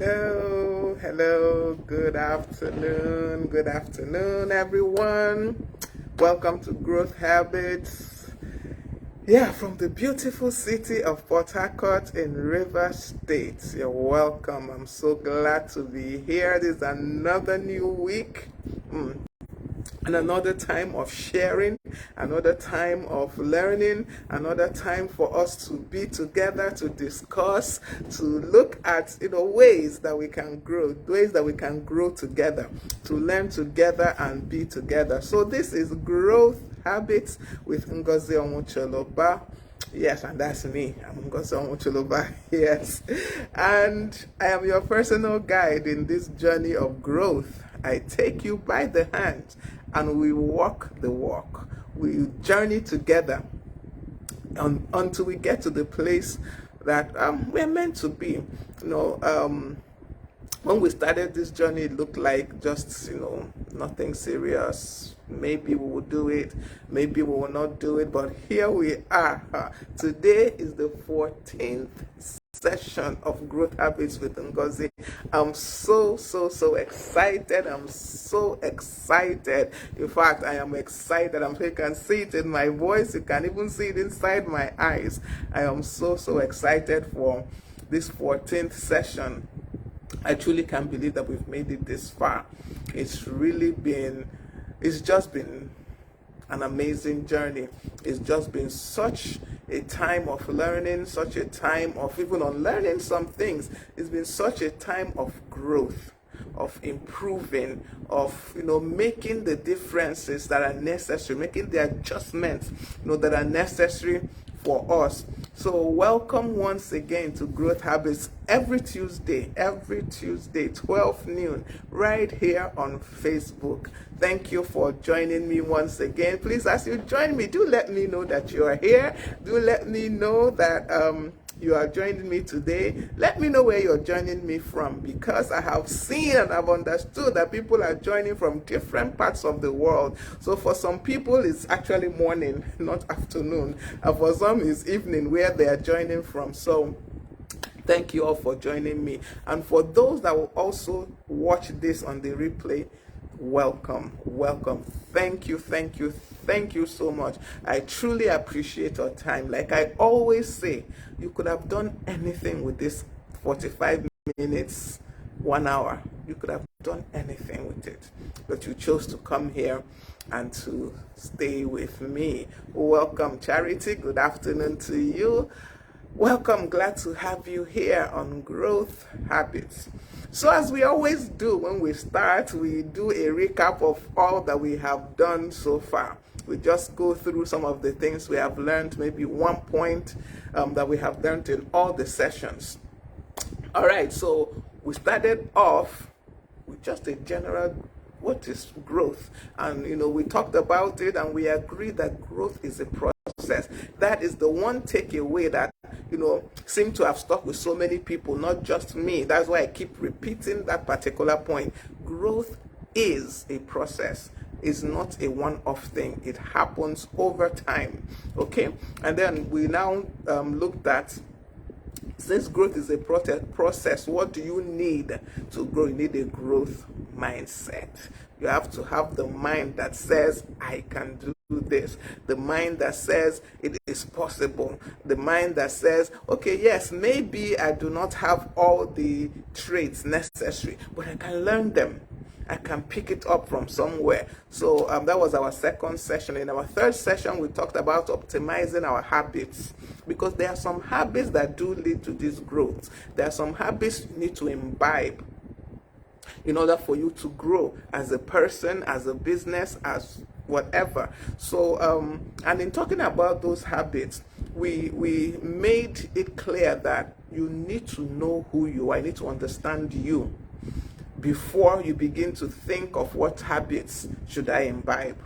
Hello, good afternoon, everyone. Welcome to Growth Habits. Yeah, from the beautiful city of Port Harcourt in Rivers State. You're welcome. I'm so glad to be here. This is another new week. And another time of sharing, another time of learning, another time for us to be together, to discuss, to look at ways that we can grow together, to learn together and be together. So this is Growth Habits with Ngozi Onwucholoba. Yes, and that's me. I'm Ngozi Onwucholoba. Yes, and I am your personal guide in this journey of growth. I take you by the hand and we walk the walk. We journey together until we get to the place that we're meant to be. When we started this journey, it looked like just, nothing serious. Maybe we will do it, maybe we will not do it, but here we are. Today is the 14th session of Growth Habits with Ngozi. I'm so excited. I'm so excited. In fact, I am excited. You can see it in my voice. You can even see it inside my eyes. I am so excited for this 14th session. I truly can't believe that we've made it this far. It's just been an amazing journey. It's just been such a time of learning, such a time of even unlearning some things. It's been such a time of growth, of improving, of making the differences that are necessary, making the adjustments that are necessary for us. So welcome once again to Growth Habits every Tuesday, 12 noon, right here on Facebook. Thank you for joining me once again. Please, as you join me, do let me know that you are here. Do let me know that you are joining me today. Let me know where you're joining me from, because I have seen and I've understood that people are joining from different parts of the world. So for some people, it's actually morning, not afternoon. And for some, it's evening where they are joining from. So thank you all for joining me. And for those that will also watch this on the replay, welcome. Thank you so much. I truly appreciate your time. Like I always say, you could have done anything with this 45 minutes, 1 hour. You could have done anything with it, but you chose to come here and to stay with me. Welcome, Charity. Good afternoon to you. Welcome, glad to have you here on Growth Habits. So as we always do when we start, we do a recap of all that we have done so far. We just go through some of the things we have learned, maybe one point that we have learned in all the sessions. All right, so we started off with just a general, what is growth? And, we talked about it and we agreed that growth is a process. That is the one takeaway that seem to have stuck with so many people, not just me. That's why I keep repeating that particular point. Growth is a process. It's not a one-off thing. It happens over time. Okay? And then we now looked at, since growth is a process, what do you need to grow? You need a growth mindset. You have to have the mind that says, I can do this. The mind that says it is possible. The mind that says, okay, yes, maybe I do not have all the traits necessary, but I can learn them. I can pick it up from somewhere. So that was our second session. In our third session, we talked about optimizing our habits, because there are some habits that do lead to this growth. There are some habits you need to imbibe in order for you to grow as a person, as a business, as whatever. So and in talking about those habits, we made it clear that you need to know who you are. You need to understand you before you begin to think of what habits should I imbibe.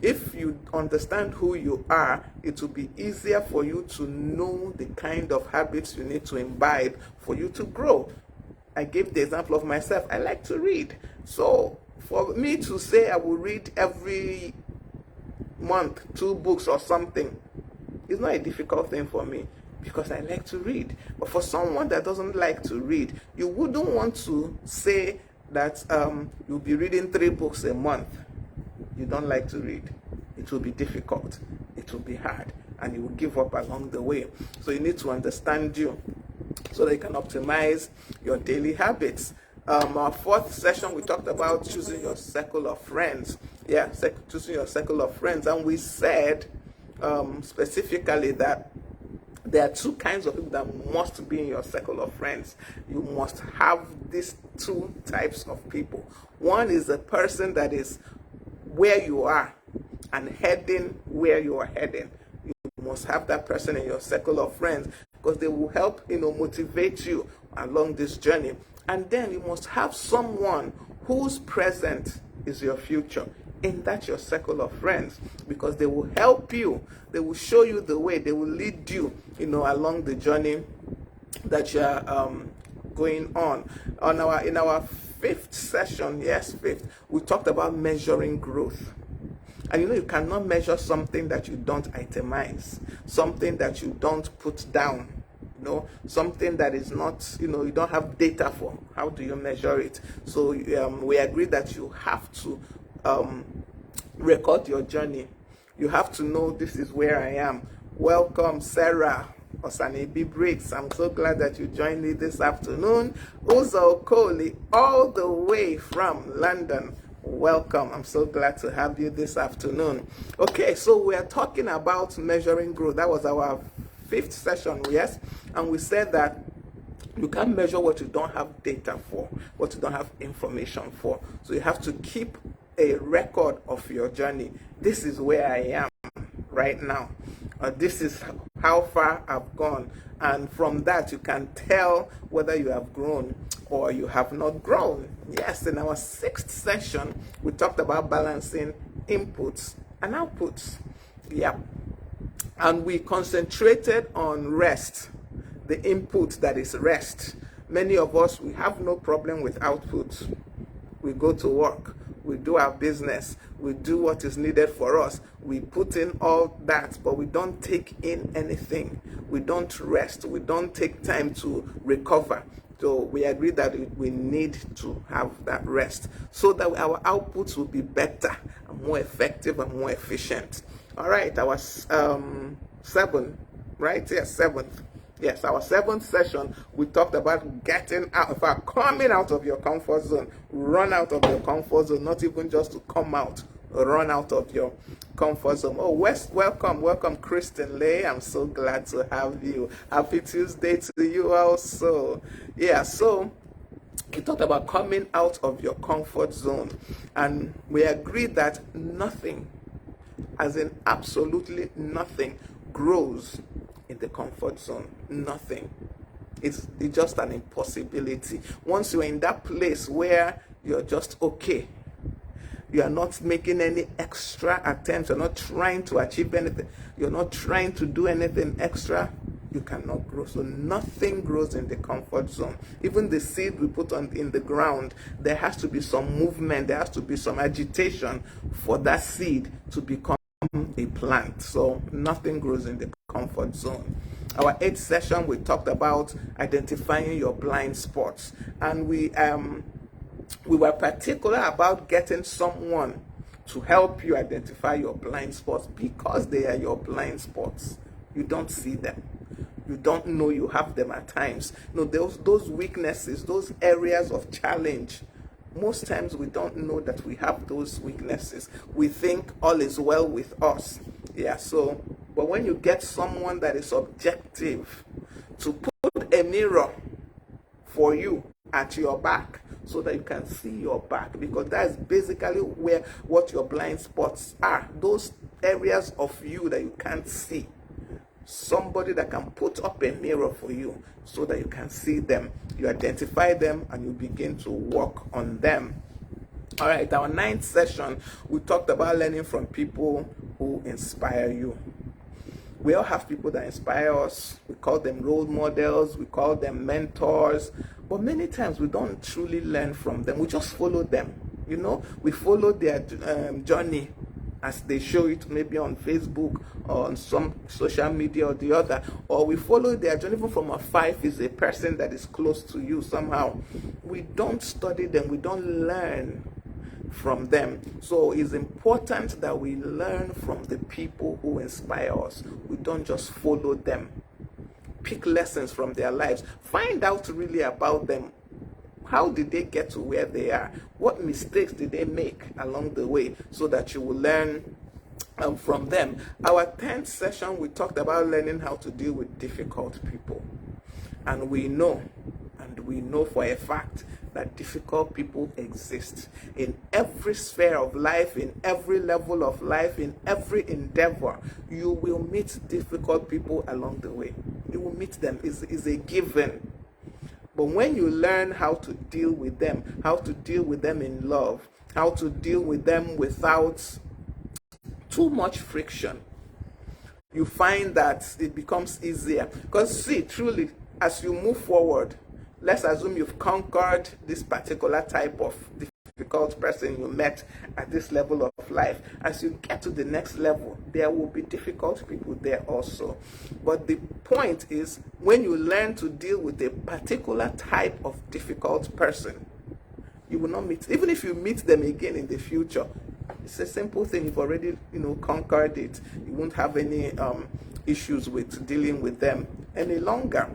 If you understand who you are, it will be easier for you to know the kind of habits you need to imbibe for you to grow. I gave the example of myself. I like to read. So for me to say I will read every month 2 books or something, it's not a difficult thing for me. because I like to read. But for someone that doesn't like to read, you wouldn't want to say that you'll be reading 3 books a month. You don't like to read. It will be difficult. It will be hard. And you will give up along the way. So you need to understand you so that you can optimize your daily habits. Our 4th session, we talked about choosing your circle of friends. Yeah, choosing your circle of friends. And we said specifically that there are 2 kinds of people that must be in your circle of friends. You must have these 2 types of people. One is a person that is where you are and heading where you are heading. You must have that person in your circle of friends because they will help, motivate you along this journey. And then you must have someone whose present is your future in that your circle of friends, because they will help you, they will show you the way, they will lead you, along the journey that you are going on. In our 5th session, yes, 5th, we talked about measuring growth. And you cannot measure something that you don't itemize, something that you don't put down, something that is not, you don't have data for. How do you measure it? So we agree that you have to record your journey. You have to know, this is where I am. Welcome, Sarah Osanebi Briggs. I'm so glad that you joined me this afternoon. Uzo Koli, all the way from London. Welcome. I'm so glad to have you this afternoon. Okay, so we are talking about measuring growth. That was our 5th session, yes? And we said that you can't measure what you don't have data for, what you don't have information for. So you have to keep a record of your journey. This is where I am right now. This is how far I've gone. And from that, you can tell whether you have grown or you have not grown. Yes, in our 6th session, we talked about balancing inputs and outputs. Yeah. And we concentrated on rest, the input that is rest. Many of us, we have no problem with output. We go to work. We do our business. We do what is needed for us. We put in all that, but we don't take in anything. We don't rest. We don't take time to recover. So we agree that we need to have that rest so that our outputs will be better and more effective and more efficient. All right, our 7, right? Yes, 7th. Yes, our 7th session, we talked about getting out, coming out of your comfort zone. Run out of your comfort zone, not even just to come out. Run out of your comfort zone. Oh, welcome, Kristen Lay. I'm so glad to have you. Happy Tuesday to you also. Yeah, so we talked about coming out of your comfort zone, and we agreed that nothing, as in absolutely nothing, grows in the comfort zone. Nothing. It's just an impossibility. Once you're in that place where you're just okay, you are not making any extra attempts, you're not trying to achieve anything, you're not trying to do anything extra, you cannot grow. So nothing grows in the comfort zone. Even the seed we put in the ground, there has to be some movement, there has to be some agitation for that seed to become a plant. So nothing grows in the comfort zone. Our 8th session, we talked about identifying your blind spots, and we were particular about getting someone to help you identify your blind spots, because they are your blind spots. You don't see them. You don't know you have them at times. Those weaknesses, those areas of challenge, most times we don't know that we have those weaknesses. We think all is well with us. Yeah, so, but when you get someone that is objective to put a mirror for you at your back so that you can see your back, because that's basically what your blind spots are, those areas of you that you can't see. Somebody that can put up a mirror for you so that you can see them. You identify them and you begin to work on them. All right, our 9th session, we talked about learning from people who inspire you. We all have people that inspire us. We call them role models. We call them mentors. But many times we don't truly learn from them. We just follow them. We follow their journey as they show it maybe on Facebook or on some social media or the other, or we follow their journey even from afar if it's a person that is close to you somehow. We don't study them, we don't learn from them. So it's important that we learn from the people who inspire us. We don't just follow them. Pick lessons from their lives. Find out really about them. How did they get to where they are? What mistakes did they make along the way, so that you will learn from them. Our 10th session, we talked about learning how to deal with difficult people. And we know for a fact that difficult people exist in every sphere of life, in every level of life, in every endeavor. You will meet difficult people along the way. You will meet them. It's a given. But when you learn how to deal with them, how to deal with them in love, how to deal with them without too much friction, you find that it becomes easier. Because see, truly, as you move forward, let's assume you've conquered this particular type of difficult person you met at this level of life. As you get to the next level, there will be difficult people there also. But the point is, when you learn to deal with a particular type of difficult person, you will not meet, even if you meet them again in the future, it's a simple thing. You've already, conquered it. You won't have any issues with dealing with them any longer.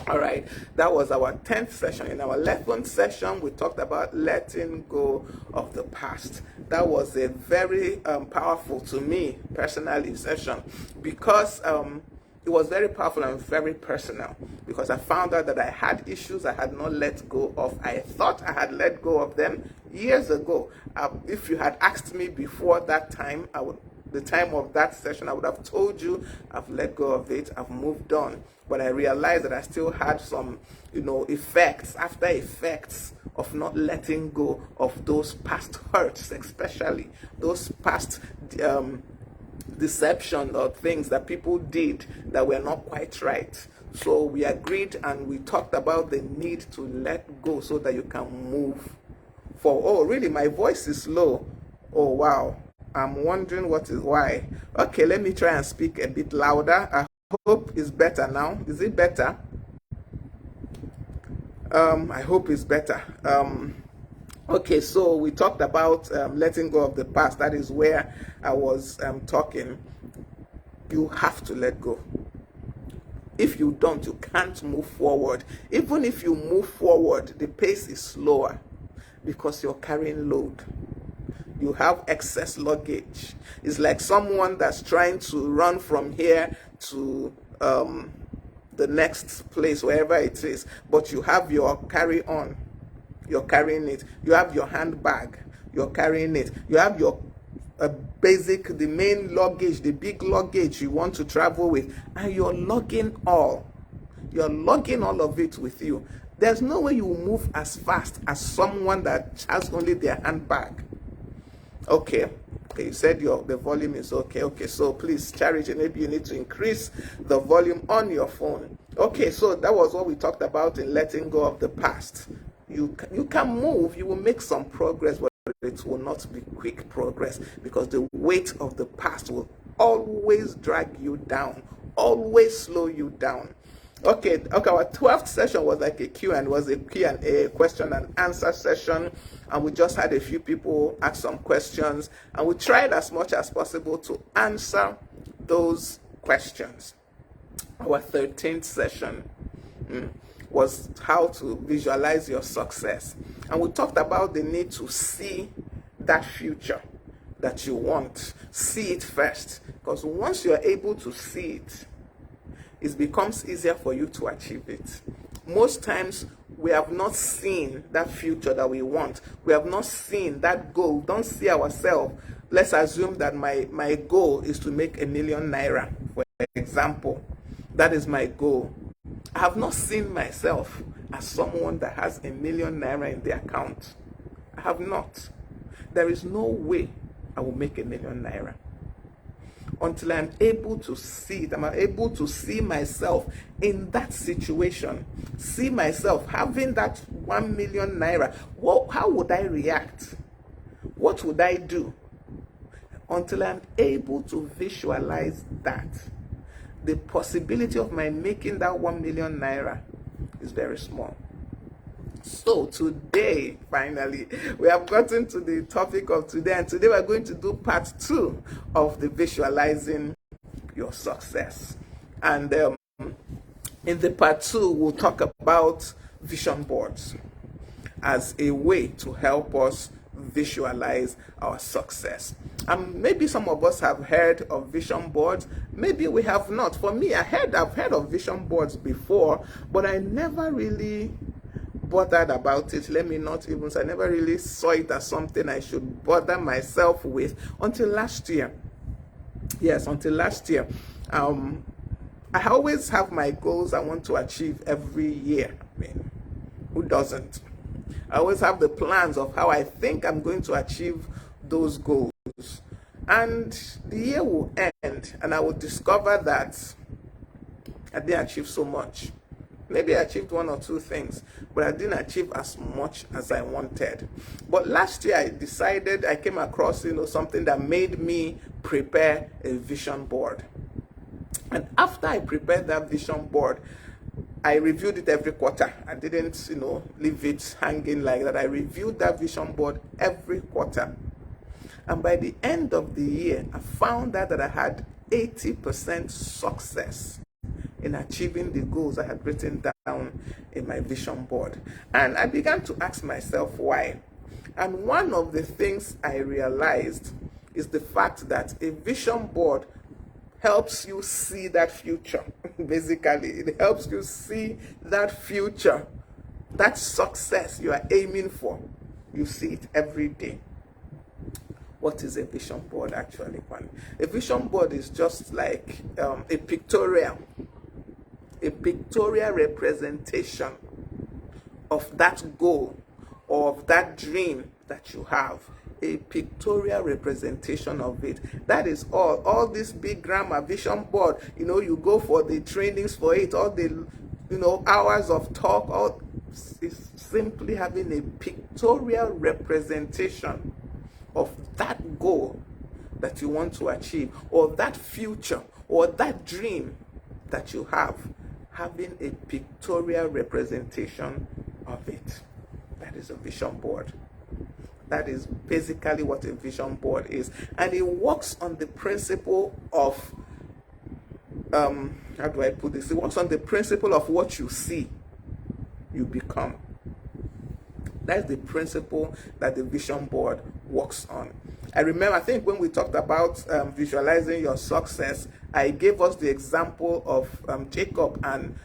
All right, that was our 10th session. In our 11th session, we talked about letting go of the past. That was a very powerful, to me personally, session, because it was very powerful and very personal, because I found out that I had issues I had not let go of. I thought I had let go of them years ago. If you had asked me before that time, the time of that session, I would have told you I've let go of it, I've moved on. But I realized that I still had some, effects, after effects of not letting go of those past hurts, especially those past deception or things that people did that were not quite right. So we agreed and we talked about the need to let go so that you can move forward. Oh, really? My voice is low. Oh, wow. I'm wondering why. Okay, let me try and speak a bit louder. I hope it's better now. Is it better? I hope it's better. Okay, so we talked about letting go of the past. That is where I was talking. You have to let go. If you don't, you can't move forward. Even if you move forward, the pace is slower because you're carrying load. You have excess luggage. It's like someone that's trying to run from here to the next place, wherever it is, but you have your carry-on. You're carrying it. You have your handbag. You're carrying it. You have your the main luggage, the big luggage you want to travel with, and you're lugging all. You're lugging all of it with you. There's no way you will move as fast as someone that has only their handbag. Okay, you said the volume is okay. Okay, so please, Charity, maybe you need to increase the volume on your phone. Okay, so that was what we talked about in letting go of the past. You can move, you will make some progress, but it will not be quick progress, because the weight of the past will always drag you down, always slow you down. Okay, our 12th session was like a Q&A, question and answer session, and we just had a few people ask some questions, and we tried as much as possible to answer those questions. Our 13th session was how to visualize your success, and we talked about the need to see that future that you want. See it first, because once you're able to see it, it becomes easier for you to achieve it. Most times we have not seen that future that we want. We have not seen that goal. Don't see ourselves. Let's assume that my goal is to make ₦1 million, for example. That is my goal. I have not seen myself as someone that has ₦1 million in the account. I have not. There is no way I will make ₦1 million until I'm able to see it. I'm able to see myself in that situation. See myself having that ₦1 million. How would I react? What would I do? until I'm able to visualize that, the possibility of my making that 1 million naira is very small. So today, finally, we have gotten to the topic of today, and today we're going to do part 2 of the visualizing your success. And in the part 2, we'll talk about vision boards as a way to help us visualize our success. And maybe some of us have heard of vision boards, maybe we have not. For me, I've heard of vision boards before, but I never really bothered about it. Let me not even say I never really saw it as something I should bother myself with until last year. Yes, until last year. I always have my goals I want to achieve every year. I mean, who doesn't? I always have the plans of how I think I'm going to achieve those goals. And the year will end and I will discover that I didn't achieve so much. Maybe I achieved 1 or 2 things, but I didn't achieve as much as I wanted. But last year I came across, something that made me prepare a vision board. And after I prepared that vision board, I reviewed it every quarter. I didn't, leave it hanging like that. I reviewed that vision board every quarter. And by the end of the year, I found out that I had 80% success in achieving the goals I had written down in my vision board. And I began to ask myself why. And one of the things I realized is the fact that a vision board helps you see that future. Basically, it helps you see that future, that success you are aiming for. You see it every day. What is a vision board actually, Juan? A vision board is just like a pictorial representation of that goal or of that dream that you have. A pictorial representation of it. That is all this big grammar vision board, you go for the trainings for it, all the hours of talk, all is simply having a pictorial representation of that goal that you want to achieve, or that future, or that dream that you have, having a pictorial representation of it. That is a vision board. That is basically what a vision board is. And it works on the principle of, how do I put this? It works on the principle of what you see, you become. That's the principle that the vision board works on. I think when we talked about visualizing your success, I gave us the example of Jacob and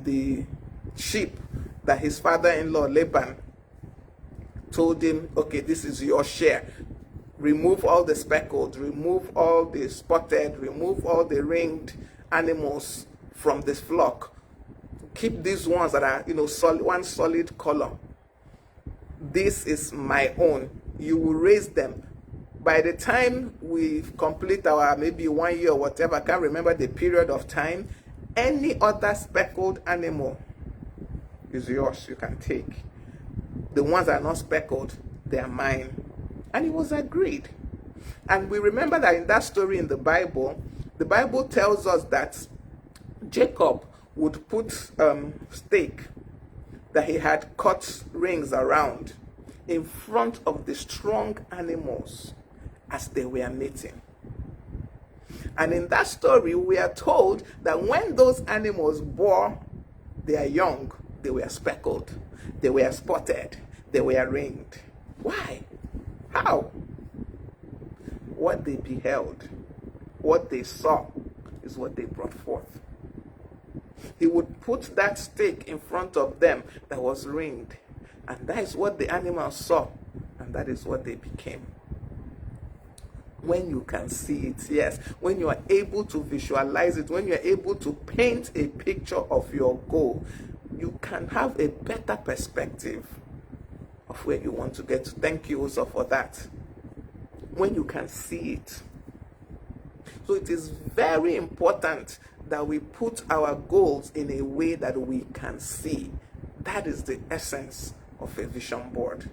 the sheep that his father-in-law Laban told him, okay, this is your share. Remove all the speckled, remove all the spotted, remove all the ringed animals from this flock. Keep these ones that are, one solid color. This is my own. You will raise them. By the time we complete our maybe 1 year or whatever, I can't remember the period of time, any other speckled animal is yours. You can take. The ones that are not speckled, they are mine. And it was agreed. And we remember that in that story in the Bible tells us that Jacob would put stake that he had cut rings around in front of the strong animals as they were mating. And in that story, we are told that when those animals bore their young, they were speckled, they were spotted, they were ringed. Why? How? What they beheld, what they saw, is what they brought forth. He would put that stake in front of them that was ringed, and that is what the animals saw, and that is what they became. When you can see it, yes, when you are able to visualize it, when you are able to paint a picture of your goal, you can have a better perspective of where you want to get to. Thank you also for that. When you can see it. So it is very important that we put our goals in a way that we can see. That is the essence of a vision board.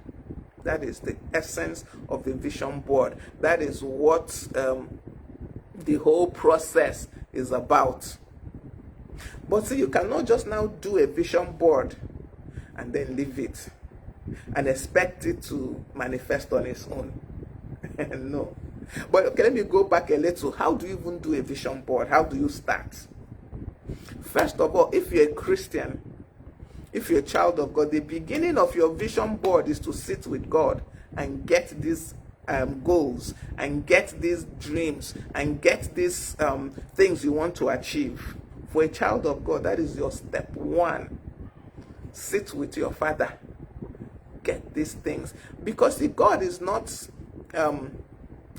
That is the essence of the vision board. That is what the whole process is about. But see, you cannot just now do a vision board and then leave it and expect it to manifest on its own. No. But okay, let me go back a little. How do you even do a vision board? How do you start? First of all, if you're a Christian, if you're a child of God, the beginning of your vision board is to sit with God and get these goals and get these dreams and get these things you want to achieve. For a child of God, that is your step one. Sit with your Father. Get these things. Because if God is not,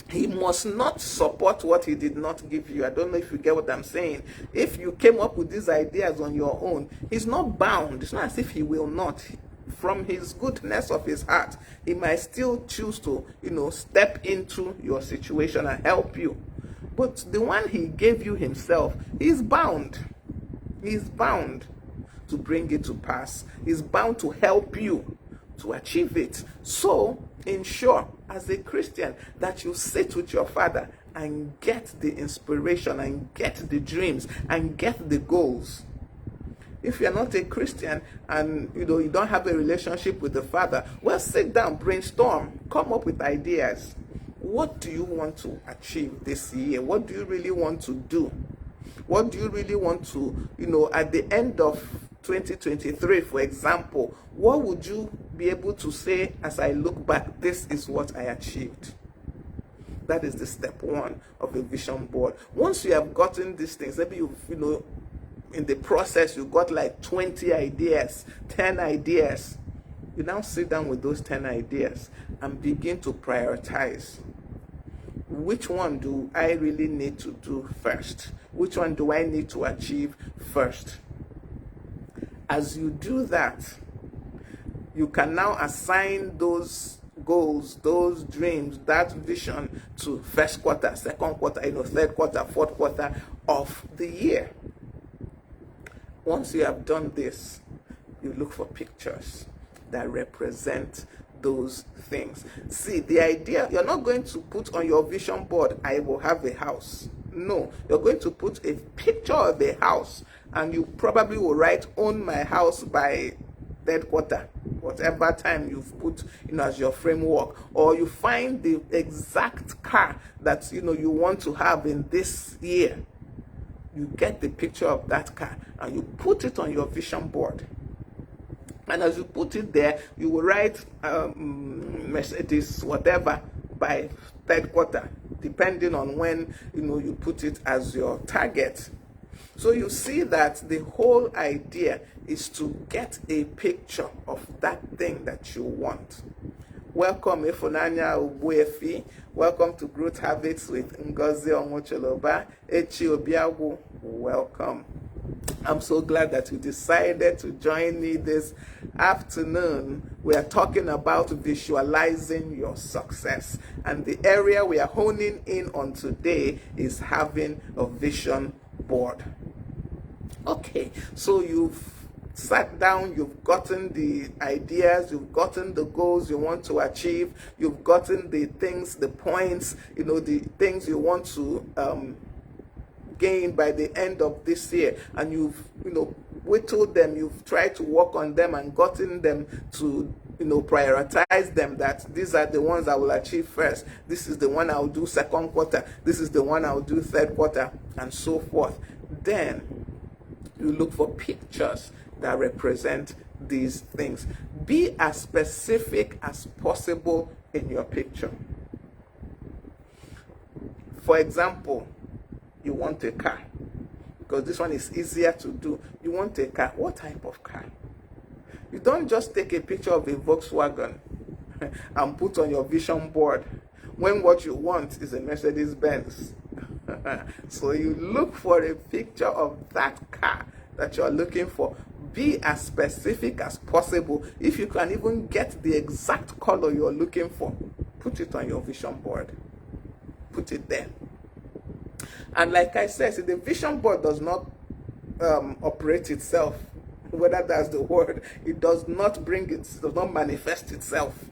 he must not support what he did not give you. I don't know if you get what I'm saying. If you came up with these ideas on your own, he's not bound. It's not as if he will not. From his goodness of his heart, he might still choose to, step into your situation and help you. But the one he gave you himself, he's bound. He's bound to bring it to pass. He's bound to help you to achieve it. So ensure as a Christian that you sit with your Father and get the inspiration and get the dreams and get the goals. If you're not a Christian and you don't have a relationship with the Father, well, sit down, brainstorm, come up with ideas. What do you want to achieve this year? What do you really want to do? What do you really want to, at the end of 2023, for example, what would you be able to say as I look back, this is what I achieved? That is the step one of a vision board. Once you have gotten these things, maybe you've, in the process, you got like 20 ideas, 10 ideas. You now sit down with those 10 ideas and begin to prioritize. Which one do I really need to do first? Which one do I need to achieve first? As you do that, you can now assign those goals, those dreams, that vision to first quarter, second quarter, third quarter, fourth quarter of the year. Once you have done this, you look for pictures that represent those things. See, the idea, you're not going to put on your vision board, I will have a house. No, you're going to put a picture of a house, and you probably will write, own my house by third quarter, whatever time you've put as your framework. Or you find the exact car that you want to have in this year. You get the picture of that car and you put it on your vision board. And as you put it there, you will write Mercedes whatever by third quarter, depending on when you put it as your target. So you see that the whole idea is to get a picture of that thing that you want. Welcome, Efonanya Ubuefi. Welcome to Growth Habits with Ngozi Onwocholoba. Echi Obiagu, welcome. I'm so glad that you decided to join me this afternoon. We are talking about visualizing your success. And the area we are honing in on today is having a vision board. Okay, so you've sat down, you've gotten the ideas, you've gotten the goals you want to achieve, you've gotten the things, the points, the things you want to gain by the end of this year, and you've whittled them, you've tried to work on them and gotten them to prioritize them, that these are the ones I will achieve first, this is the one I'll do second quarter, this is the one I'll do third quarter, and so forth. Then you look for pictures that represent these things. Be as specific as possible in your picture. For example, you want a car, because this one is easier to do. You want a car. What type of car? You don't just take a picture of a Volkswagen and put on your vision board when what you want is a Mercedes Benz. So you look for a picture of that car that you're looking for. Be as specific as possible. If you can even get the exact color you're looking for, put it on your vision board. Put it there. And like I said, see, the vision board does not operate itself, whether that's the word. It does not manifest itself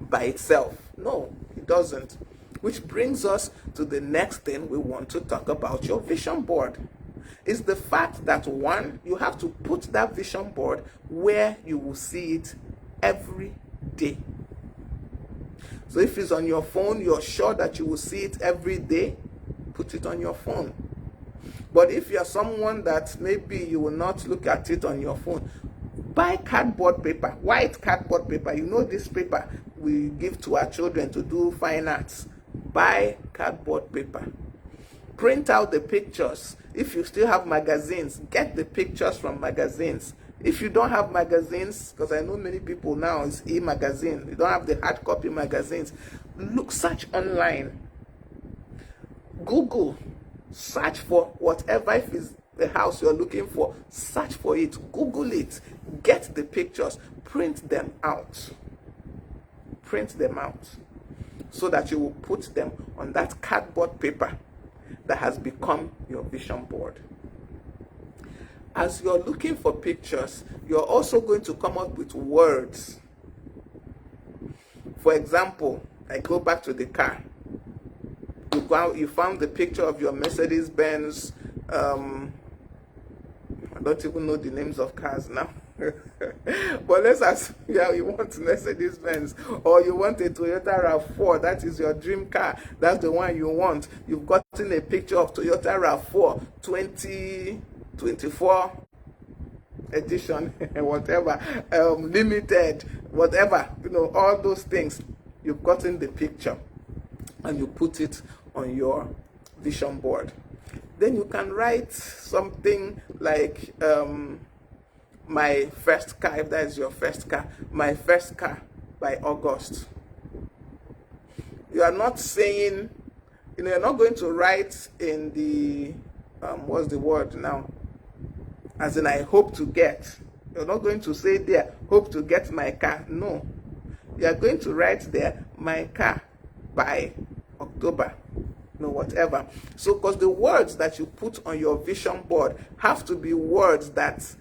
by itself. No, it doesn't. Which brings us to the next thing we want to talk about: your vision board. Is the fact that, one, you have to put that vision board where you will see it every day. So if it's on your phone, you're sure that you will see it every day, put it on your phone. But if you're someone that maybe you will not look at it on your phone, buy cardboard paper, white cardboard paper. You know this paper we give to our children to do fine arts. Buy cardboard paper. Print out the pictures. If you still have magazines, get the pictures from magazines. If you don't have magazines, because I know many people now is e-magazine, you don't have the hard copy magazines, search online. Google, search for whatever, if it's the house you're looking for, search for it, Google it, get the pictures, print them out. Print them out so that you will put them on that cardboard paper that has become your vision board. As you're looking for pictures, you're also going to come up with words. For example, I go back to the car. You found the picture of your Mercedes Benz. I don't even know the names of cars now. But let's assume you want Mercedes Benz, or you want a Toyota RAV4. That is your dream car. That's the one you want. You've gotten a picture of Toyota RAV4 2024 edition, whatever, limited, whatever, all those things. You've gotten the picture and you put it on your vision board. Then you can write something like my first car, if that is your first car, my first car by August. You are not saying, you're not going to write in the, what's the word now? As in, I hope to get. You're not going to say there, hope to get my car. No. You are going to write there, my car by October. No, whatever. So, because the words that you put on your vision board have to be words that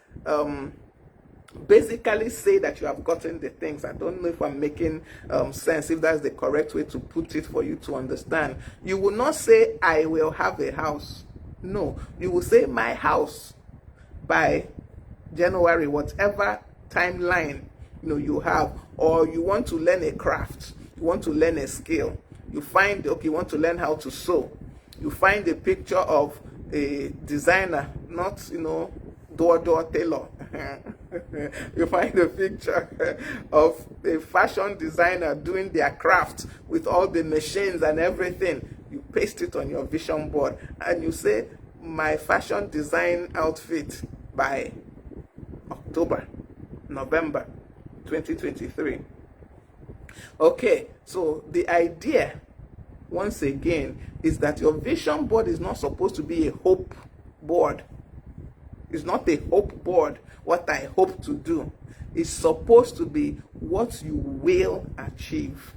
basically say that you have gotten the things. I don't know if I'm making sense, if that's the correct way to put it for you to understand. You will not say, I will have a house. No, you will say, my house by January, whatever timeline you have. Or you want to learn a craft, you want to learn a skill. You find, you want to learn how to sew. You find a picture of a designer, not, door tailor. You find a picture of a fashion designer doing their craft with all the machines and everything. You paste it on your vision board and you say, my fashion design outfit by November 2023. Okay, so the idea, once again, is that your vision board is not supposed to be a hope board. It's not a hope board, what I hope to do. It's supposed to be what you will achieve.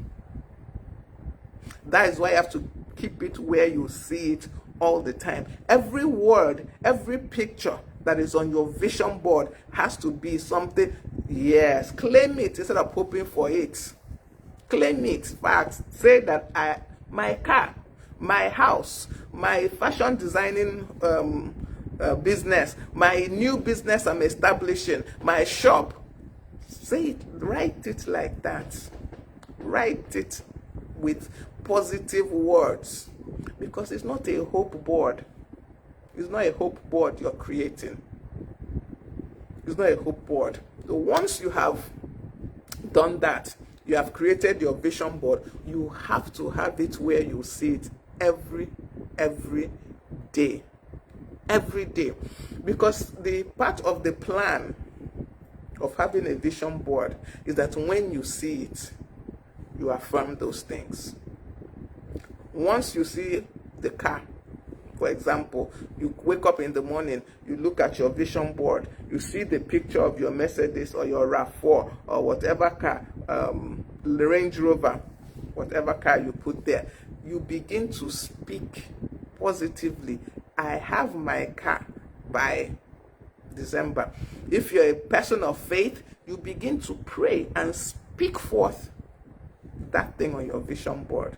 That is why you have to keep it where you see it all the time. Every word, every picture that is on your vision board has to be something, yes, claim it instead of hoping for it. Claim it. Facts. Say that my car, my house, my fashion designing business, my new business I'm establishing, my shop. Say it, write it like that. Write it with positive words, because it's not a hope board. It's not a hope board you're creating. It's not a hope board. So once you have done that, you have created your vision board, you have to have it where you see it every day. Every day. Because the part of the plan of having a vision board is that when you see it, you affirm those things. Once you see the car, for example, you wake up in the morning, you look at your vision board, you see the picture of your Mercedes or your RAV4 or whatever car, the Range Rover, whatever car you put there, you begin to speak positively. I have my car by December. If you're a person of faith, you begin to pray and speak forth achieve that thing on your vision board.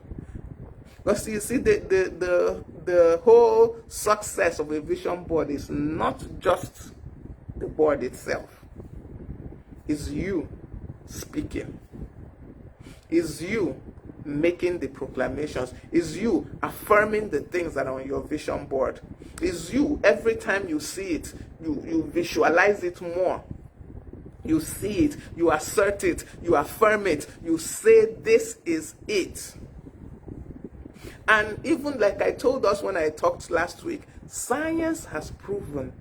Because you see, the whole success of a vision board is not just the board itself. It's you speaking. It's you making the proclamations. It's you affirming the things that are on your vision board. It's you, every time you see it, you visualize it more. You see it, you assert it, you affirm it, you say this is it. And even like I told us when I talked last week, science has proven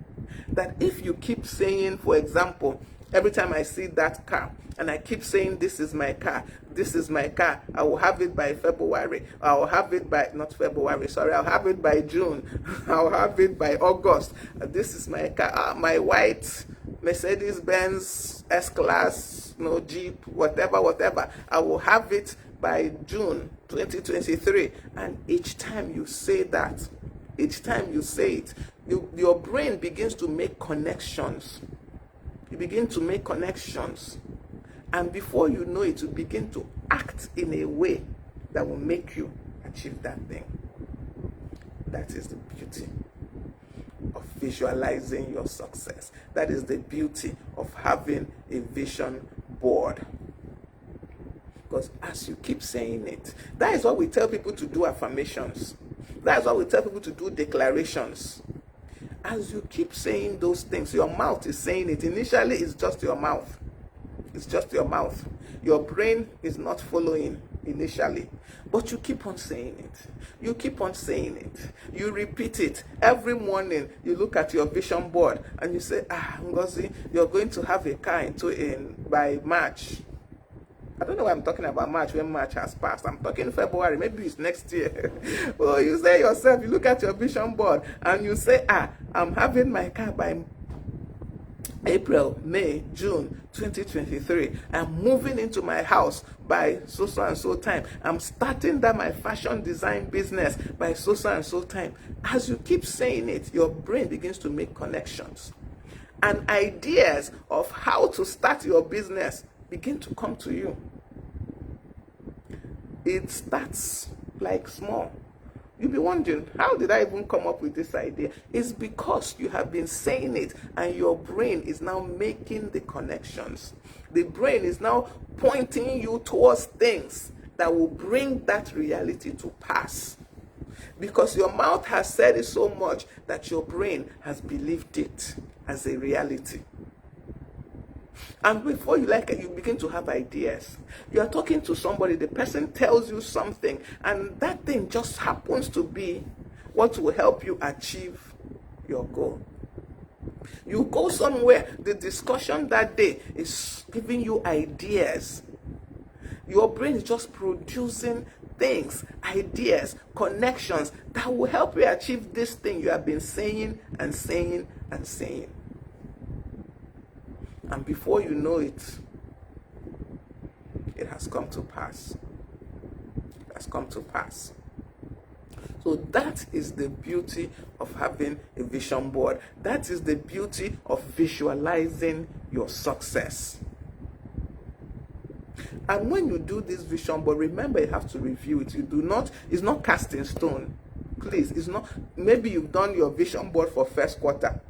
that if you keep saying, for example, every time I see that car, and I keep saying, this is my car, this is my car, I will have it by February, I'll have it by, not February, sorry, I'll have it by June, I'll have it by August, this is my car, my white Mercedes-Benz S-Class, Jeep, whatever, I will have it by June 2023. And each time you say that, each time you say it, your brain begins to make connections. You begin to make connections. And before you know it, you begin to act in a way that will make you achieve that thing. That is the beauty of visualizing your success. That is the beauty of having a vision board. Because as you keep saying it, that is what we tell people to do affirmations. That is what we tell people to do declarations. As you keep saying those things, your mouth is saying it. Initially, it's just your mouth. It's just your mouth. Your brain is not following initially. But you keep on saying it. You keep on saying it. You repeat it. Every morning, you look at your vision board and you say, Ngozi, you're going to have a car by March. I don't know why I'm talking about March when March has passed. I'm talking February. Maybe it's next year. Well, you say yourself, you look at your vision board and you say, I'm having my car by April, May, June 2023. I'm moving into my house by so and so time. I'm starting my fashion design business by so and so time. As you keep saying it, your brain begins to make connections. And ideas of how to start your business begin to come to you. It starts like small. You'll be wondering, how did I even come up with this idea? It's because you have been saying it and your brain is now making the connections. The brain is now pointing you towards things that will bring that reality to pass. Because your mouth has said it so much that your brain has believed it as a reality. And before you begin to have ideas. You are talking to somebody, the person tells you something, and that thing just happens to be what will help you achieve your goal. You go somewhere, the discussion that day is giving you ideas. Your brain is just producing things, ideas, connections that will help you achieve this thing you have been saying and saying and saying. And before you know it, it has come to pass. It has come to pass. So that is the beauty of having a vision board. That is the beauty of visualizing your success. And when you do this vision board, remember you have to review it. It's not cast in stone. Please, it's not. Maybe you've done your vision board for first quarter.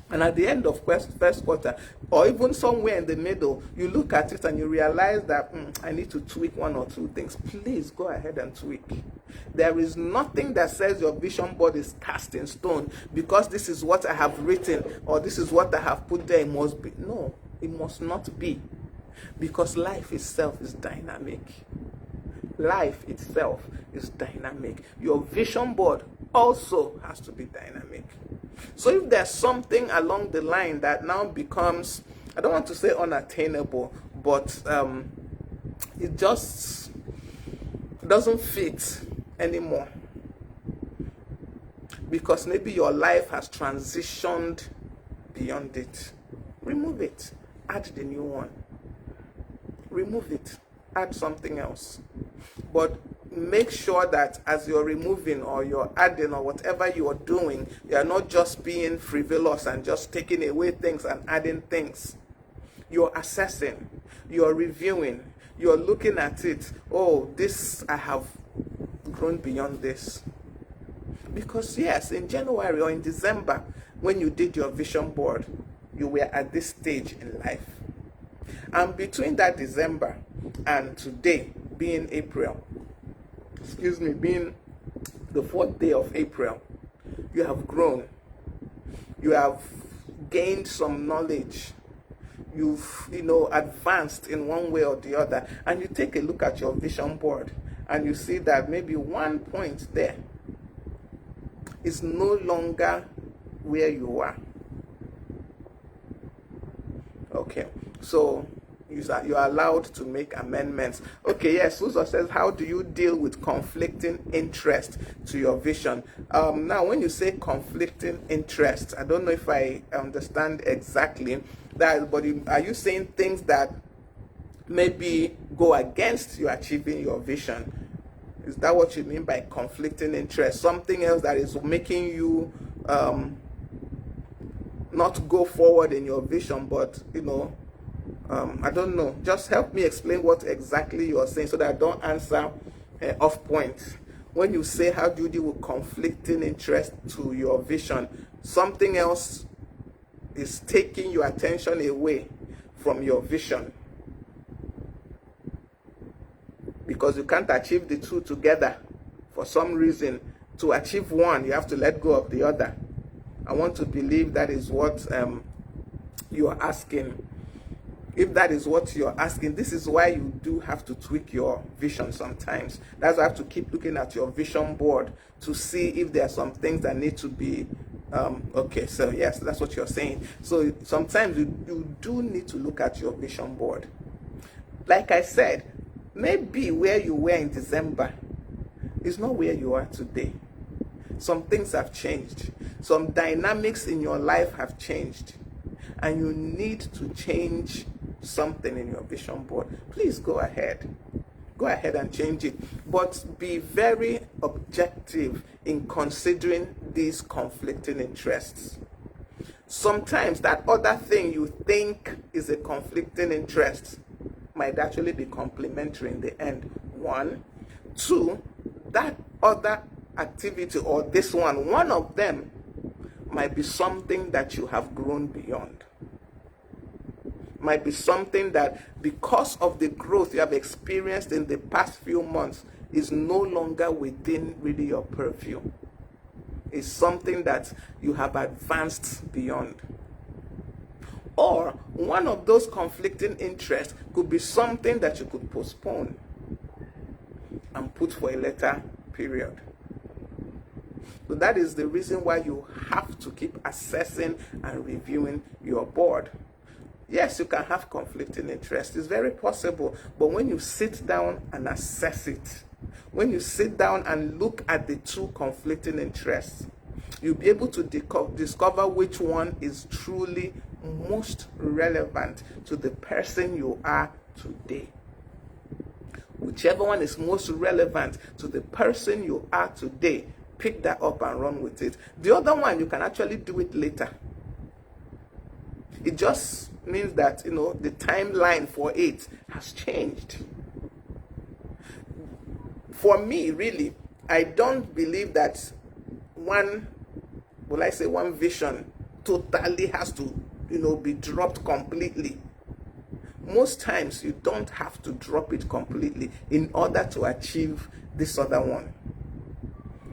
And at the end of first quarter, or even somewhere in the middle, you look at it and you realize that I need to tweak one or two things. Please go ahead and tweak. There is nothing that says your vision board is cast in stone because this is what I have written or this is what I have put there. It must be. No, it must not be. Because life itself is dynamic. Life itself is dynamic. Your vision board also has to be dynamic. So if there's something along the line that now becomes, I don't want to say unattainable, but it just doesn't fit anymore. Because maybe your life has transitioned beyond it. Remove it. Add the new one. Remove it. Add something else. But make sure that as you're removing or you're adding or whatever you are doing, you're not just being frivolous and just taking away things and adding things. You're assessing, you're reviewing, You're looking at it, oh, this, I have grown beyond this. Because yes, in January or in December, when you did your vision board, you were at this stage in life. And between that December and today, being being the 4th day of April, you have grown. You have gained some knowledge. You've, advanced in one way or the other. And you take a look at your vision board and you see that maybe one point there is no longer where you are. Okay, so you're allowed to make amendments. Okay, yes, Susan says, how do you deal with conflicting interest to your vision? Now, when you say conflicting interest, I don't know if I understand exactly that, but are you saying things that maybe go against you achieving your vision? Is that what you mean by conflicting interest? Something else that is making you not go forward in your vision, but I don't know. Just help me explain what exactly you are saying so that I don't answer off point. When you say how do you deal with conflicting interest to your vision, something else is taking your attention away from your vision. Because you can't achieve the two together. For some reason, to achieve one, you have to let go of the other. I want to believe that is what you are asking. If that is what you're asking, this is why you do have to tweak your vision sometimes. That's why I have to keep looking at your vision board to see if there are some things that need to be okay. So yes, that's what you're saying. So sometimes you do need to look at your vision board. Like I said, maybe where you were in December is not where you are today. Some things have changed. Some dynamics in your life have changed. And you need to change something in your vision board. Please go ahead. Go ahead and change it. But be very objective in considering these conflicting interests. Sometimes that other thing you think is a conflicting interest might actually be complementary in the end. 1. 2, that other activity or this one of them might be something that you have grown beyond. Might be something that because of the growth you have experienced in the past few months is no longer within really your purview. It's something that you have advanced beyond. Or one of those conflicting interests could be something that you could postpone and put for a later period. So that is the reason why you have to keep assessing and reviewing your board. Yes, you can have conflicting interests. It's very possible. But when you sit down and assess it, when you sit down and look at the two conflicting interests, you'll be able to discover which one is truly most relevant to the person you are today. Whichever one is most relevant to the person you are today, pick that up and run with it. The other one, you can actually do it later. It just means that, the timeline for it has changed. For me, really, I don't believe that one vision totally has to, be dropped completely. Most times, you don't have to drop it completely in order to achieve this other one.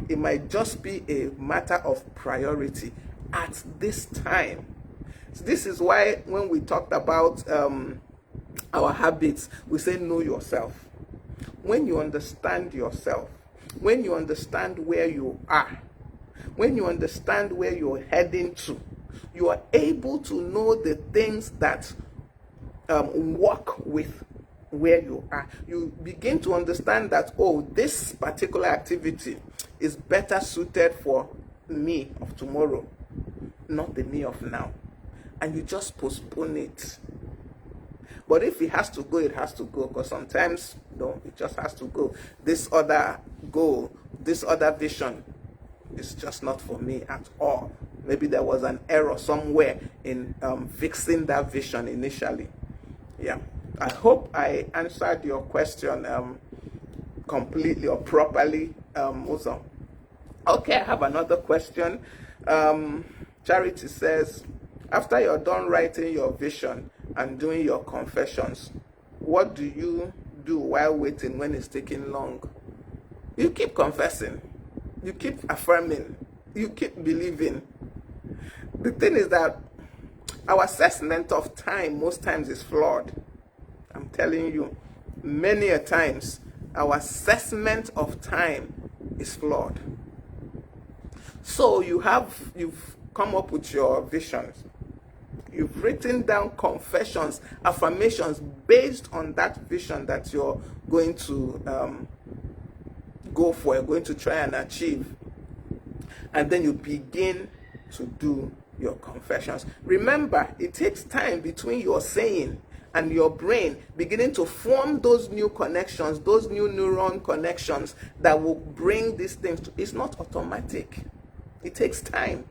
It might just be a matter of priority at this time. So this is why when we talked about our habits, we say know yourself. When you understand yourself, when you understand where you are, when you understand where you're heading to, you are able to know the things that work with where you are. You begin to understand that, this particular activity is better suited for me of tomorrow, not the me of now. And you just postpone it. But if it has to go, it has to go. Because sometimes, it just has to go. This other goal, this other vision is just not for me at all. Maybe there was an error somewhere in fixing that vision initially. Yeah. I hope I answered your question completely or properly, Musa. Okay, I have another question. Charity says, after you're done writing your vision and doing your confessions, what do you do while waiting when it's taking long? You keep confessing, you keep affirming, you keep believing. The thing is that our assessment of time most times is flawed. I'm telling you, many a times our assessment of time is flawed. So you've come up with your visions. You've written down confessions, affirmations based on that vision that you're going to go for, you're going to try and achieve. And then you begin to do your confessions. Remember, it takes time between your saying and your brain beginning to form those new connections, those new neuron connections that will bring these things to. It's not automatic. It takes time.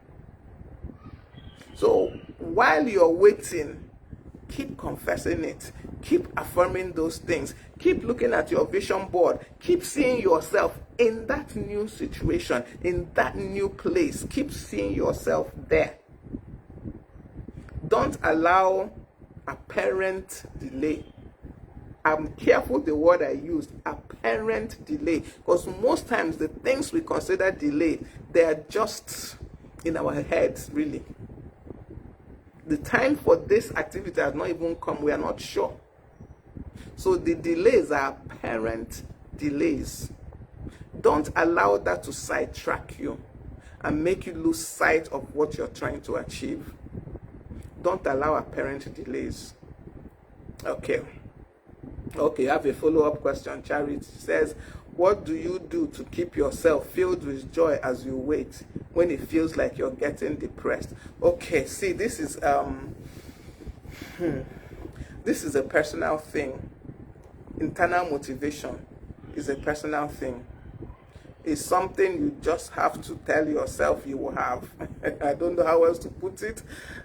So while you're waiting, keep confessing it. Keep affirming those things. Keep looking at your vision board. Keep seeing yourself in that new situation, in that new place. Keep seeing yourself there. Don't allow apparent delay. I'm careful the word I used, apparent delay, because most times the things we consider delay, they are just in our heads, really. The time for this activity has not even come. We are not sure. So the delays are apparent delays. Don't allow that to sidetrack you and make you lose sight of what you're trying to achieve. Don't allow apparent delays. Okay, I have a follow-up question. Charity says, what do you do to keep yourself filled with joy as you wait when it feels like you're getting depressed? Okay, see, this is a personal thing. Internal motivation is a personal thing. It's something you just have to tell yourself you will have. I don't know how else to put it.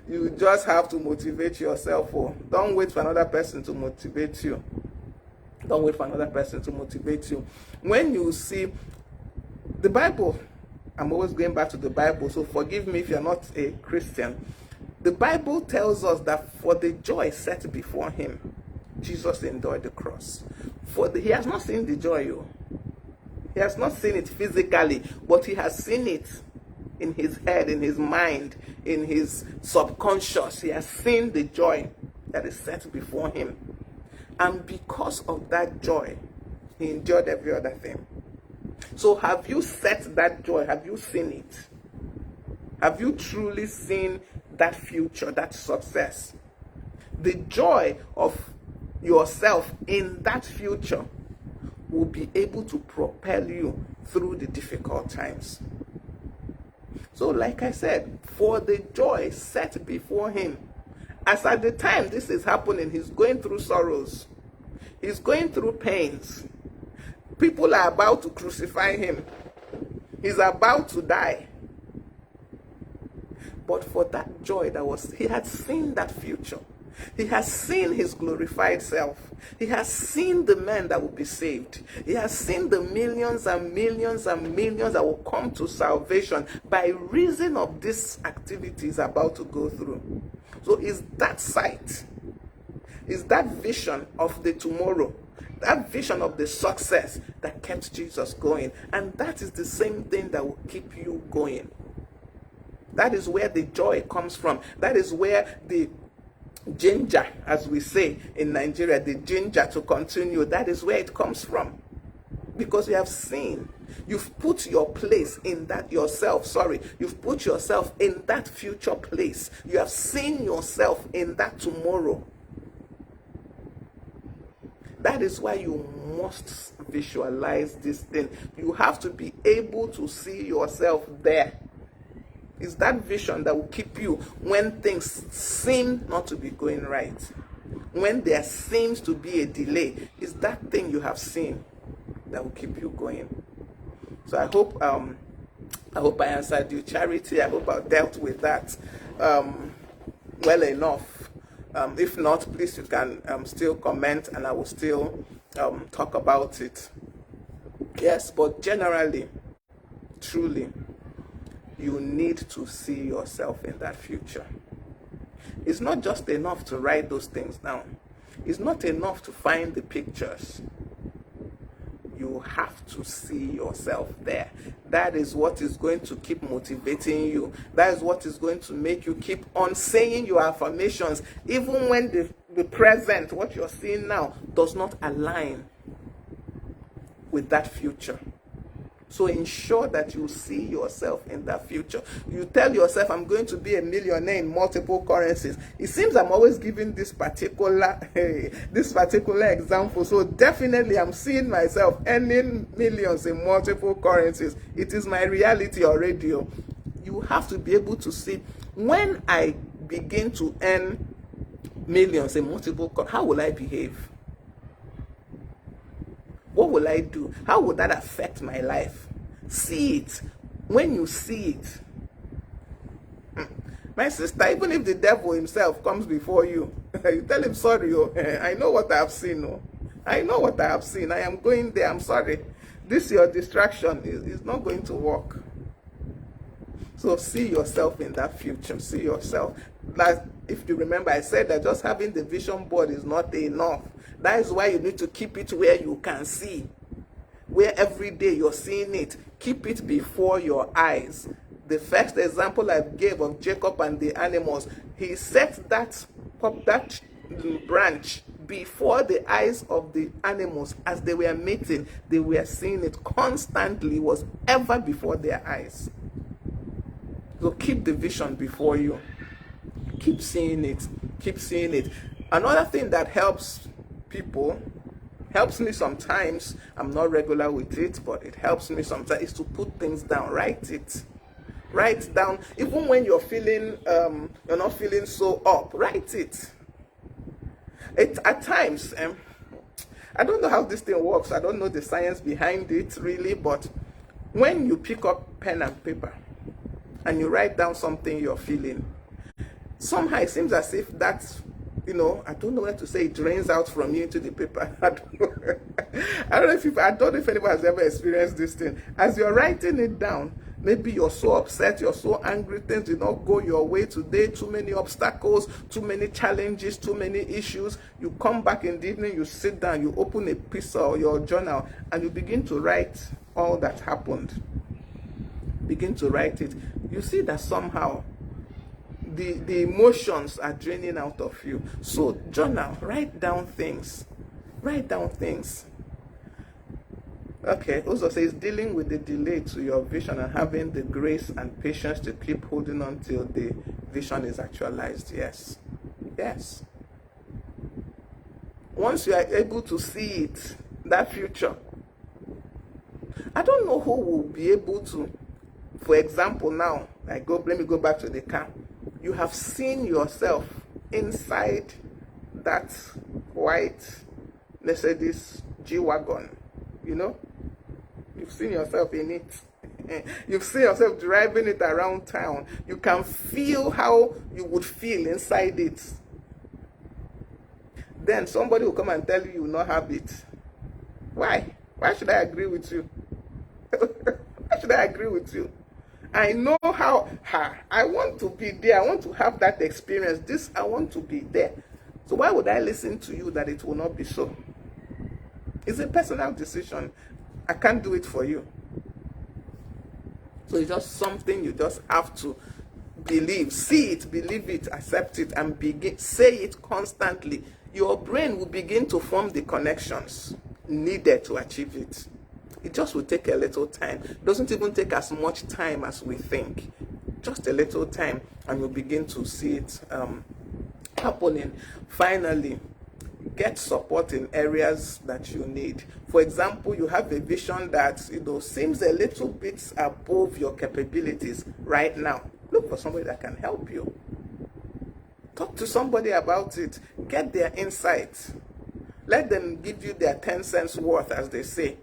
You just have to motivate yourself. Don't wait for another person to motivate you. Don't wait for another person to motivate you. When you see the Bible, I'm always going back to the Bible, so forgive me if you're not a Christian. The Bible tells us that for the joy set before him, Jesus endured the cross. He has not seen the joy. He has not seen it physically, but he has seen it in his head, in his mind, in his subconscious. He has seen the joy that is set before him. And because of that joy, he endured every other thing. So have you set that joy? Have you seen it? Have you truly seen that future, that success? The joy of yourself in that future will be able to propel you through the difficult times. So like I said, for the joy set before him, as at the time this is happening, he's going through sorrows. He's going through pains. People are about to crucify him. He's about to die. But for that joy he had seen that future. He has seen his glorified self. He has seen the men that will be saved. He has seen the millions and millions and millions that will come to salvation by reason of this activity he's about to go through. So is that sight, is that vision of the tomorrow, that vision of the success that kept Jesus going. And that is the same thing that will keep you going. That is where the joy comes from. That is where the ginger, as we say in Nigeria, the ginger to continue, that is where it comes from. Because you have seen, you've put your place in that you've put yourself in that future place. You have seen yourself in that tomorrow. That is why you must visualize this thing. You have to be able to see yourself there. It's that vision that will keep you when things seem not to be going right. When there seems to be a delay, it's that thing you have seen that will keep you going. So I hope I answered you, Charity. I hope I dealt with that well enough. If not, please, you can still comment and I will still talk about it. Yes, but generally, truly, you need to see yourself in that future. It's not just enough to write those things down. It's not enough to find the pictures. You have to see yourself there. That is what is going to keep motivating you. That is what is going to make you keep on saying your affirmations, even when the present, what you're seeing now, does not align with that future. So ensure that you see yourself in that future. You tell yourself, I'm going to be a millionaire in multiple currencies. It seems I'm always giving this particular example. So definitely I'm seeing myself earning millions in multiple currencies. It is my reality already. You have to be able to see, when I begin to earn millions in multiple currencies, how will I behave? What will I do? How would that affect my life? See it. When you see it, my sister, even if the devil himself comes before you, you tell him, sorry, I know what I have seen. I know what I have seen. I am going there. I'm sorry. This your distraction is not going to work. So see yourself in that future. See yourself. Like, if you remember, I said that just having the vision board is not enough. That is why you need to keep it where you can see. Where every day you're seeing it. Keep it before your eyes. The first example I gave of Jacob and the animals, he set that branch before the eyes of the animals as they were mating. They were seeing it constantly. It was ever before their eyes. So keep the vision before you. Keep seeing it. Keep seeing it. Another thing that helps people, helps me sometimes, I'm not regular with it, but it helps me sometimes, is to put things down. Write it. Write down. Even when you're feeling, you're not feeling so up, write it. At times, I don't know how this thing works. I don't know the science behind it really, but when you pick up pen and paper and you write down something you're feeling, somehow it seems as if that's, I don't know what to say, it drains out from you into the paper. I don't know if anyone has ever experienced this thing. As you're writing it down, maybe you're so upset, you're so angry, things did not go your way today, too many obstacles, too many challenges, too many issues. You come back in the evening, you sit down, you open a piece of your journal, and you begin to write all that happened. Begin to write it. You see that somehow the emotions are draining out of you. So journal, write down things. Write down things. Okay, also says dealing with the delay to your vision and having the grace and patience to keep holding on till the vision is actualized. Yes. Yes. Once you are able to see it, that future, I don't know who will be able to, for example, now, let me go back to the car. You have seen yourself inside that white Mercedes G-Wagon, You've seen yourself in it. You've seen yourself driving it around town. You can feel how you would feel inside it. Then somebody will come and tell you will not have it. Why? Why should I agree with you? Why should I agree with you? I know how I want to be there. I want to have that experience. I want to be there. So why would I listen to you that it will not be so? It's a personal decision. I can't do it for you. So it's just something you just have to believe. See it, believe it, accept it, and say it constantly. Your brain will begin to form the connections needed to achieve it. It just will take a little time. It doesn't even take as much time as we think. Just a little time, and you'll begin to see it happening. Finally, get support in areas that you need. For example, you have a vision that seems a little bit above your capabilities right now. Look for somebody that can help you. Talk to somebody about it. Get their insights. Let them give you their 10 cents worth, as they say.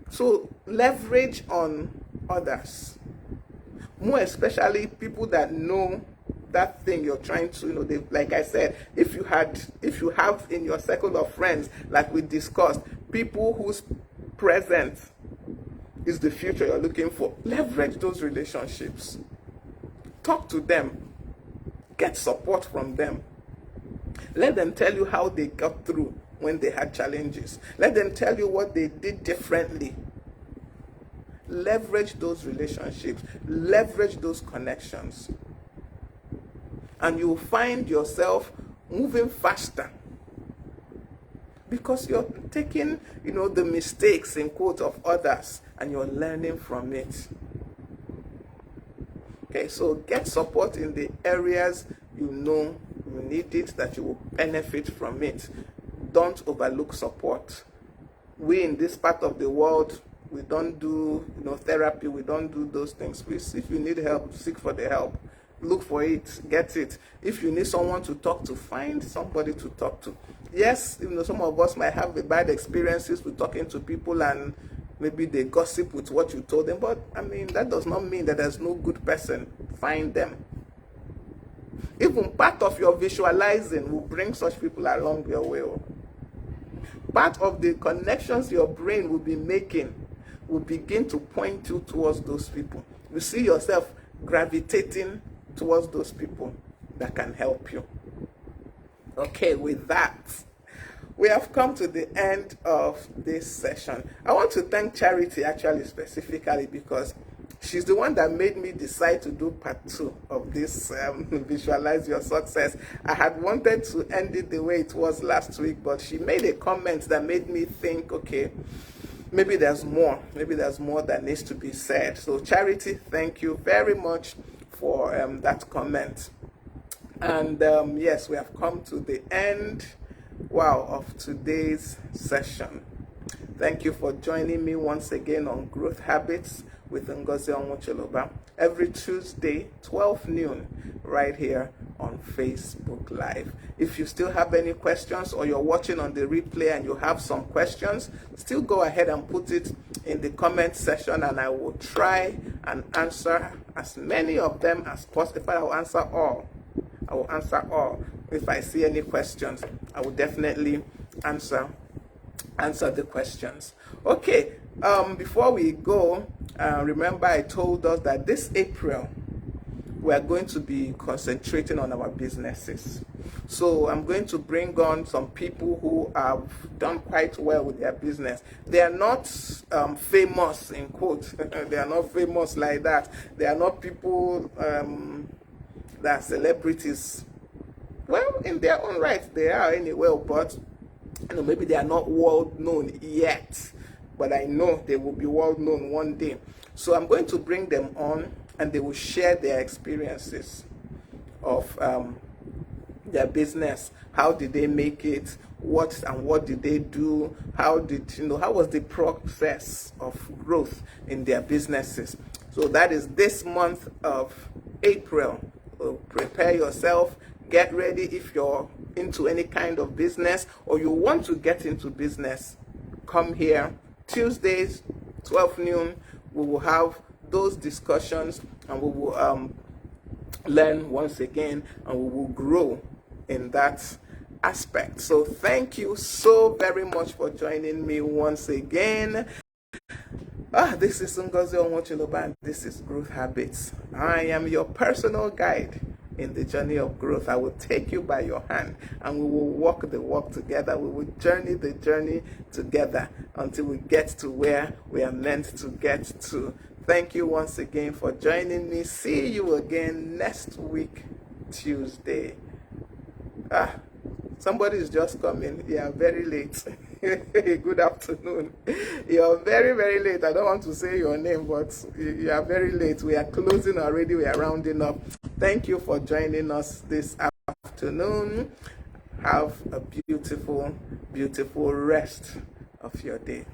So leverage on others, more especially people that know that thing you're trying to, like I said, if you have in your circle of friends, like we discussed, people whose present is the future you're looking for, leverage those relationships. Talk to them. Get support from them. Let them tell you how they got through when they had challenges. Let them tell you what they did differently. Leverage those relationships. Leverage those connections. And you'll find yourself moving faster. Because you're taking, the mistakes, in quote, of others, and you're learning from it. Okay, so get support in the areas you need it, that you will benefit from it. Don't overlook support. We in this part of the world, we don't do therapy, we don't do those things. Please, if you need help, seek for the help. Look for it, get it. If you need someone to talk to, find somebody to talk to. Yes, some of us might have bad experiences with talking to people, and maybe they gossip with what you told them, but that does not mean that there's no good person. Find them. Even part of your visualizing will bring such people along your way. Part of the connections your brain will be making will begin to point you towards those people. You see yourself gravitating towards those people that can help you. Okay, with that, we have come to the end of this session. I want to thank Charity, actually, specifically, because she's the one that made me decide to do part 2 of this Visualize Your Success. I had wanted to end it the way it was last week, but she made a comment that made me think, okay, maybe there's more. Maybe there's more that needs to be said. So Charity, thank you very much for that comment. And yes, we have come to the end, of today's session. Thank you for joining me once again on Growth Habits with Ngozi Onwuchiloba every Tuesday, 12 noon, right here on Facebook Live. If you still have any questions, or you're watching on the replay and you have some questions, still go ahead and put it in the comment section, and I will try and answer as many of them as possible. If I will answer all, I will answer all. If I see any questions, I will definitely answer the questions. Okay, before we go, remember I told us that this April we are going to be concentrating on our businesses. So I'm going to bring on some people who have done quite well with their business. They are not famous, in quote. They are not famous like that. They are not people that are celebrities. Well, in their own right, they are anyway, but maybe they are not world known yet. But I know they will be world known one day. So I'm going to bring them on, and they will share their experiences of their business. How did they make it? What did they do? How was the process of growth in their businesses? So that is this month of April. So prepare yourself. Get ready. If you're into any kind of business, or you want to get into business, come here. Tuesdays, 12 noon, we will have those discussions, and we will learn once again, and we will grow in that aspect. So thank you so very much for joining me once again. This is Ngozi Onwuchiloba, and this is Growth Habits. I am your personal guide in the journey of growth. I will take you by your hand, and we will walk the walk together. We will journey the journey together until we get to where we are meant to get to. Thank you once again for joining me. See you again next week, Tuesday. Somebody is just coming. You are very late. Good afternoon. You are very, very late. I don't want to say your name, but you are very late. We are closing already. We are rounding up. Thank you for joining us this afternoon. Have a beautiful, beautiful rest of your day.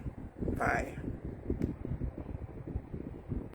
Bye.